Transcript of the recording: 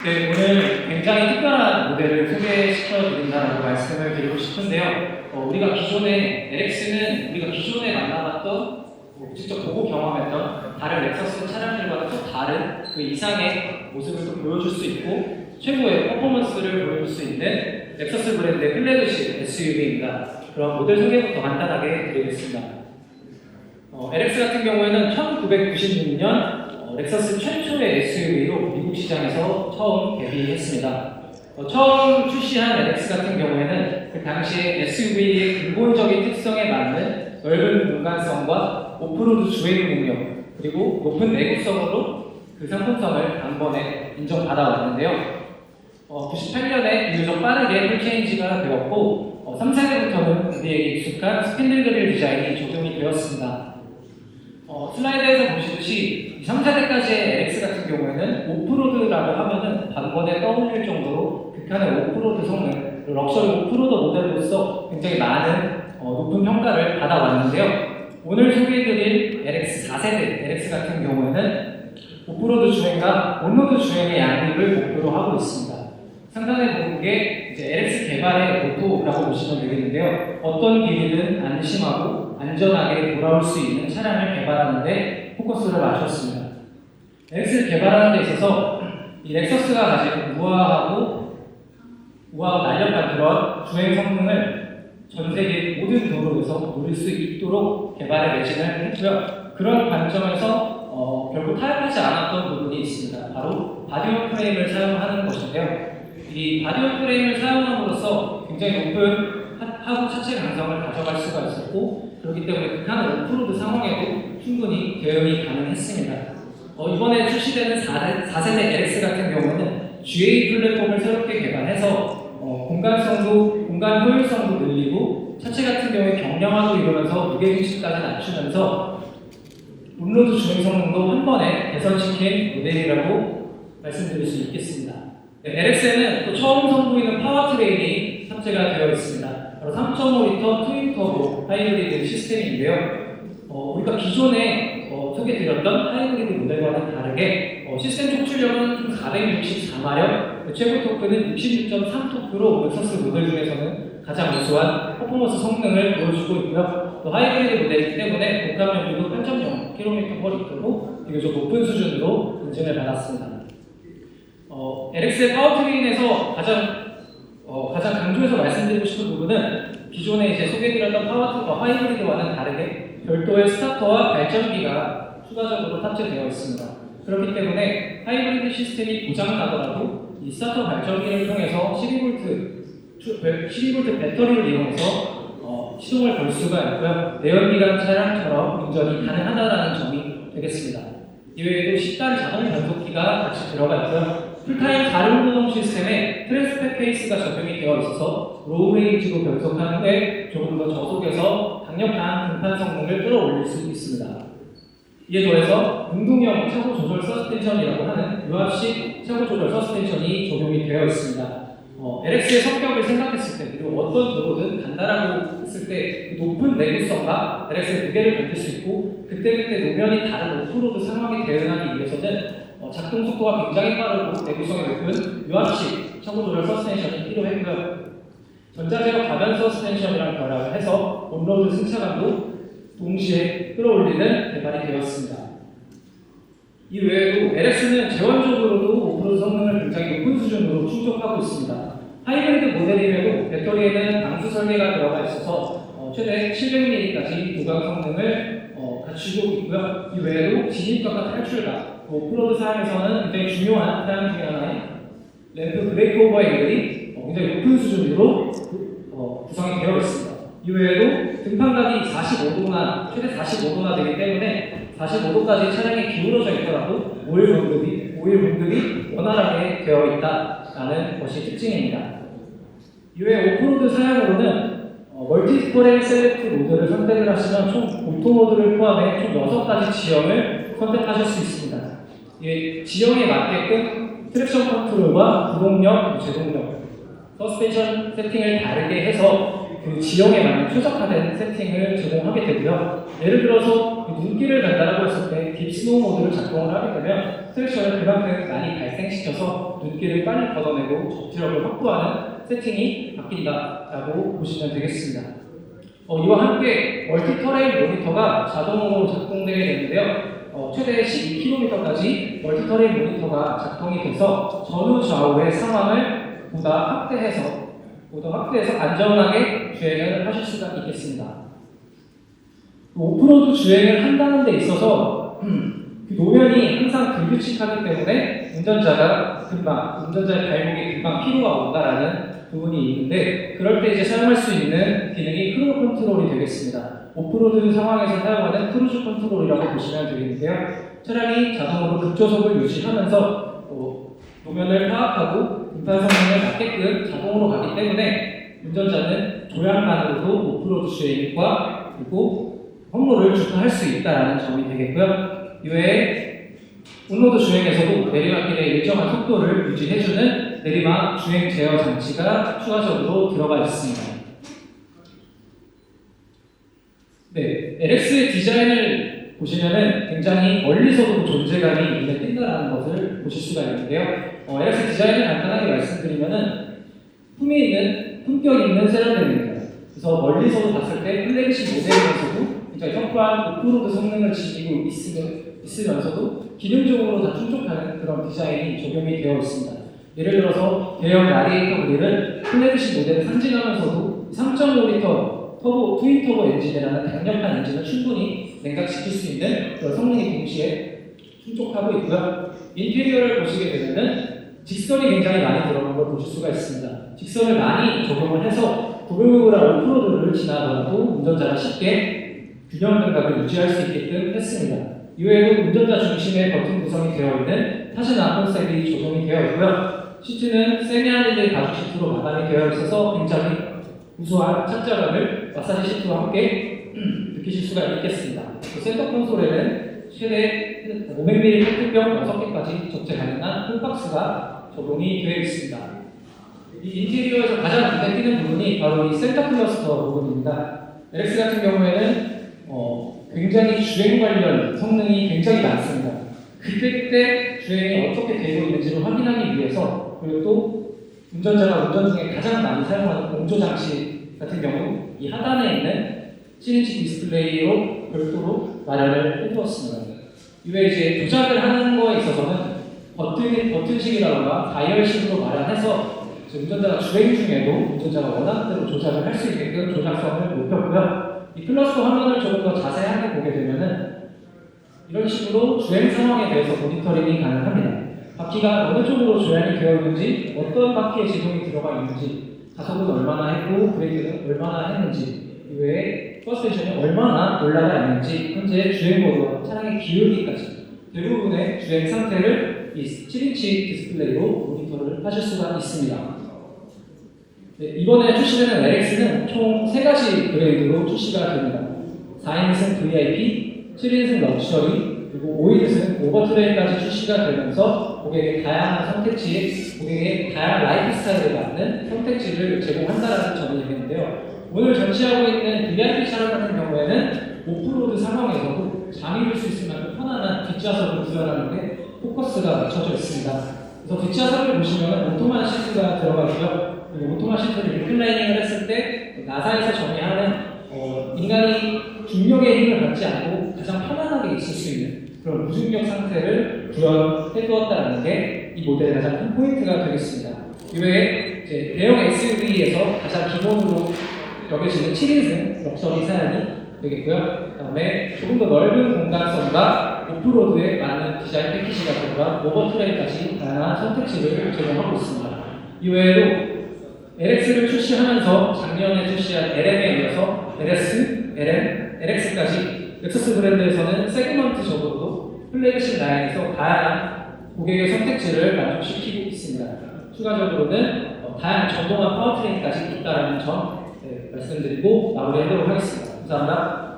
네, 오늘 굉장히 특별한 모델을 소개시켜드린다고 말씀을 드리고 싶은데요. 우리가 기존에 만나봤던, 직접 보고 경험했던 다른 렉서스 차량들과는 또 다른 그 이상의 모습을 또 보여줄 수 있고 최고의 퍼포먼스를 보여줄 수 있는 렉서스 브랜드의 플래그십 SUV입니다. 그럼 모델 소개부터 간단하게 드리겠습니다. LX 같은 경우에는 1996년 렉서스 최초의 SUV로 미국 시장에서 처음 데뷔했습니다. 처음 출시한 LX 같은 경우에는 그 당시에 SUV의 근본적인 특성에 맞는 넓은 공간성과 오프로드 주행 능력 그리고 높은 내구성으로 그 상품성을 단번에 인정받아왔는데요. 98년에 비교적 빠르게 풀체인지가 되었고 3세대부터는 우리에게 익숙한 스핀들 그릴 디자인이 적용이 되었습니다. 슬라이드에서 보시듯이 3세대까지의 LX 같은 경우에는 오프로드라고 하면은 단번에 떠올릴 정도로 극한의 오프로드 성능, 럭셔리 오프로드 모델로서 굉장히 많은 높은 평가를 받아왔는데요. 오늘 소개해드릴 LX 4세대 LX 같은 경우에는 오프로드 주행과 온로드 주행의 양립을 목표로 하고 있습니다. 상단에 보는 게 이제 LX 개발의 모토라고 보시면 되겠는데요. 어떤 길이든 안심하고 안전하게 돌아올 수 있는 차량을 개발하는 데 포커스를 맞췄습니다. LX를 개발하는 데 있어서 이 렉서스가 가지고 우아하고 날렵한 그런 주행 성능을 전 세계 모든 도로에서 누릴 수 있도록 개발에 매진을 했고요. 그런 관점에서 결국 타협하지 않았던 부분이 있습니다. 바로 바디원 프레임을 사용하는 것인데요. 이 바디원 프레임을 사용함으로써 굉장히 높은 하부 차체 강성을 가져갈 수가 있었고 그렇기 때문에 극한의 오프로드 상황에도 충분히 대응이 가능했습니다. 이번에 출시되는 4세대 LX 같은 경우는 GA 플랫폼을 새롭게 개발해서 공간 효율성도 늘리고 차체 같은 경우에 경량화도 이루면서 무게중심까지 낮추면서 온로드 주행 성능도 한 번에 개선시킨 모델이라고 말씀드릴 수 있겠습니다. LX에는 또 처음 선보이는 파워트레인이 탑재가 되어 있습니다. 바로 3.5L 트윈 터보 하이브리드 시스템인데요. 우리가 기존에 소개드렸던 하이브리드 모델과는 다르게 시스템 촉출력은 464마력, 최고 토크는 66.3토크로 렉서스 모델 중에서는 가장 우수한 퍼포먼스 성능을 보여주고 있고요. 또 하이브리드 모델이기 때문에 공감 연비도 8.0km/L로 비교적 높은 수준으로 인증을 받았습니다. LX의 파워트레인에서 가장 강조해서 말씀드리고 싶은 부분은 기존에 이제 소개드렸던 하이브리드와는 다르게 별도의 스타터와 발전기가 추가적으로 탑재되어 있습니다. 그렇기 때문에 하이브리드 시스템이 고장나더라도 이 스타터 발전기를 통해서 12V 배터리를 이용해서 시동을 걸 수가 있고요. 내연기관 차량처럼 운전이 가능하다는 점이 되겠습니다. 이외에도 10단 자동 변속기가 같이 들어가 있고요. 풀타임 가름구동 시스템에 트랜스팩 케이스가 적용이 되어 있어서 로우 레인지로 변속한 후에 조금 더 저속에서 강력한 등판 성능을 끌어올릴 수 있습니다. 이에 더해서 운동형 차고 조절 서스펜션이라고 하는 유압식 차고 조절 서스펜션이 적용이 되어 있습니다. LX의 성격을 생각했을 때 그리고 어떤 도로든 간다라고 했을 때 높은 내구성과 LX의 무게를 견딜 수 있고 그때그때 노면이 다른 오프로드 상황에 대응하기 위해서는 작동 속도가 굉장히 빠르고 내구성이 높은 유압식 차고 조절 서스펜션이 필요했고요. 전자제어 가변 서스펜션이랑 결합을 해서 온로드 승차감도 동시에 끌어올리는 개발이 되었습니다. 이 외에도 LX는 재원적으로도 오프로드 성능을 굉장히 높은 수준으로 충족하고 있습니다. 하이브리드 모델임에도 배터리에는 방수 설계가 들어가 있어서 최대 700mAh까지 보강 성능을 갖추고 있고요. 이 외에도 진입각과 탈출각, 오프로드 사양에서는 굉장히 중요한 사양 중에 하나인 램프 브레이크 오버 앵글이 굉장히 높은 수준으로 구성이 되어 있습니다. 이 외에도 등판각이 45도나 최대 45도나 되기 때문에 45도까지 차량이 기울어져 있더라도 오일 공급이 원활하게 되어 있다라는 것이 특징입니다. 이외에 오프로드 사양으로는 멀티스포렌 셀렉트 모드를 선택을 하시면 총 오토 모드를 포함해 총 6가지 지형을 선택하실 수 있습니다. 지형에 맞게끔 트랙션 컨트롤과 구동력, 제동력, 서스펜션 세팅을 다르게 해서 그 지형에 맞는 최적화된 세팅을 제공하게 되고요. 예를 들어서 눈길을 간다라고 했을 때 딥스노우 모드를 작동을 하게 되면 스트레처를 그만큼 많이 발생시켜서 눈길을 빨리 걷어내고 접지력을 확보하는 세팅이 바뀐다라고 보시면 되겠습니다. 이와 함께 멀티 터레인 모니터가 자동으로 작동되게 되는데요. 최대 12km까지 멀티 터레인 모니터가 작동이 돼서 전후 좌우의 상황을 보다 확대해서 안전하게 주행을 하실 수가 있겠습니다. 오프로드 주행을 한다는 데 있어서 그 노면이 항상 불규칙하기 때문에 운전자의 발목에 금방 피로가 온다라는 부분이 있는데, 그럴 때 이제 사용할 수 있는 기능이 크루즈 컨트롤이 되겠습니다. 오프로드 상황에서 사용하는 크루즈 컨트롤이라고 보시면 되겠는데요. 차량이 자동으로 급조속을 유지하면서 노면을 파악하고 등판 성능에 맞게끔 자동으로 가기 때문에 운전자는 조향만으로도 오프로드 주행과 그리고 험로를 주행할 수 있다는 점이 되겠고요. 이외에 온로드 주행에서도 내리막길의 일정한 속도를 유지해주는 내리막 주행 제어 장치가 추가적으로 들어가 있습니다. 네, LX의 디자인을 보시면은 굉장히 멀리서도 존재감이 눈에 띈다는 것을 보실 수가 있는데요. LX 디자인을 간단하게 말씀드리면은 품격 있는 세련됨입니다. 그래서 멀리서도 봤을 때 플래그십 모델에서도 굉장히 터프한 오프로드 성능을 지니고 있으면서도 기능적으로 다 충족하는 그런 디자인이 적용이 되어 있습니다. 예를 들어서 대형 라디에이터 그릴은 플래그십 모델을 상징하면서도 3.5리터 트윈 터보 엔진이라는 강력한 엔진을 충분히 냉각시킬 수 있는 그런 성능이 동시에 충족하고 있고요. 인테리어를 보시게 되면은 직선이 굉장히 많이 들어간 걸 보실 수가 있습니다. 직선을 많이 적용을 해서 도로를 오프로드를 지나더라도 운전자가 쉽게 균형 감각을 유지할 수 있게끔 했습니다. 이외에도 운전자 중심의 버튼 구성이 되어 있는 타시나 콘셉트이 적용이 되어 있고요. 시트는 세미아닐릴 가죽 시트로 마감이 되어 있어서 굉장히 우수한 착자감을 마사지 시트와 함께 느끼실 수가 있겠습니다. 센터 콘솔에는 최대 500ml 페트병 6개까지 적재 가능한 쿨박스가 적용이 되어 있습니다. 이 인테리어에서 가장 눈에 띄는 부분이 바로 이 센터 클러스터 부분입니다. LX 같은 경우에는 굉장히 주행 관련 성능이 굉장히 많습니다. 그때 주행이 어떻게 되고 있는지를 확인하기 위해서, 그리고 또 운전자가 운전 중에 가장 많이 사용하는 공조 장치 같은 경우 이 하단에 있는 7인치 디스플레이로 별도로 마련을 해두었습니다. 이외에 이제 조작을 하는 거에 있어서는 버튼식이라던가 다이얼식으로 마련해서 운전자가 주행 중에도 운전자가 원하는 대로 조작을 할 수 있게끔 조작성을 높였고요. 이 클러스터 화면을 조금 더 자세하게 보게 되면은 이런 식으로 주행 상황에 대해서 모니터링이 가능합니다. 바퀴가 어느 쪽으로 조향이 되어 있는지, 어떤 바퀴에 제동이 들어가 있는지, 가속은 얼마나 했고 브레이크는 얼마나 했는지, 이외에 서스펜션이 얼마나 올라가 있는지, 현재 주행거리와 차량의 기울기까지 대부분의 주행 상태를 이 7인치 디스플레이로 모니터를 하실 수가 있습니다. 네, 이번에 출시되는 LX는 총 3가지 그레이드로 출시가 됩니다. 4인승 VIP, 7인승 럭셔리, 그리고 5인승 오버트레인까지 출시가 되면서 고객의 다양한 라이프 스타일에 맞는 선택지를 제공한다는 점이 되는데요. 오늘 전시하고 있는 VIP 차량 같은 경우에는 오프로드 상황에서도 잠이 들 수 있을 만큼 편안한 뒷좌석을 구현하는 데 포커스가 맞춰져 있습니다. 그래서 뒷좌석을 보시면 오토만 시트가 들어가 있고요. 오토만 시트를 리클라이닝을 했을 때 나사에서 정의하는 인간이 중력의 힘을 받지 않고 가장 편안하게 있을 수 있는 그런 무중력 상태를 구현해 두었다는 게 이 모델의 가장 큰 포인트가 되겠습니다. 이외에 이제 대형 SUV에서 가장 기본으로 여겨지는 7인승 럭셔리 사양이 되겠고요. 그다음에 조금 더 넓은 공간성과 오프로드에 맞는 디자인 패키지가 들어간 오버트레인까지 다양한 선택지를 제공하고 있습니다. 이외에도 LX를 출시하면서 작년에 출시한 LM에 이어서 LS, LM, LX까지 렉서스 브랜드에서는 세그먼트적으로도 플래그십 라인에서 다양한 고객의 선택지를 만족시키고 있습니다. 추가적으로는 다양한 전동화 파워트레인까지 있다는 점 말씀드리고 마무리하도록 하겠습니다. 감사합니다.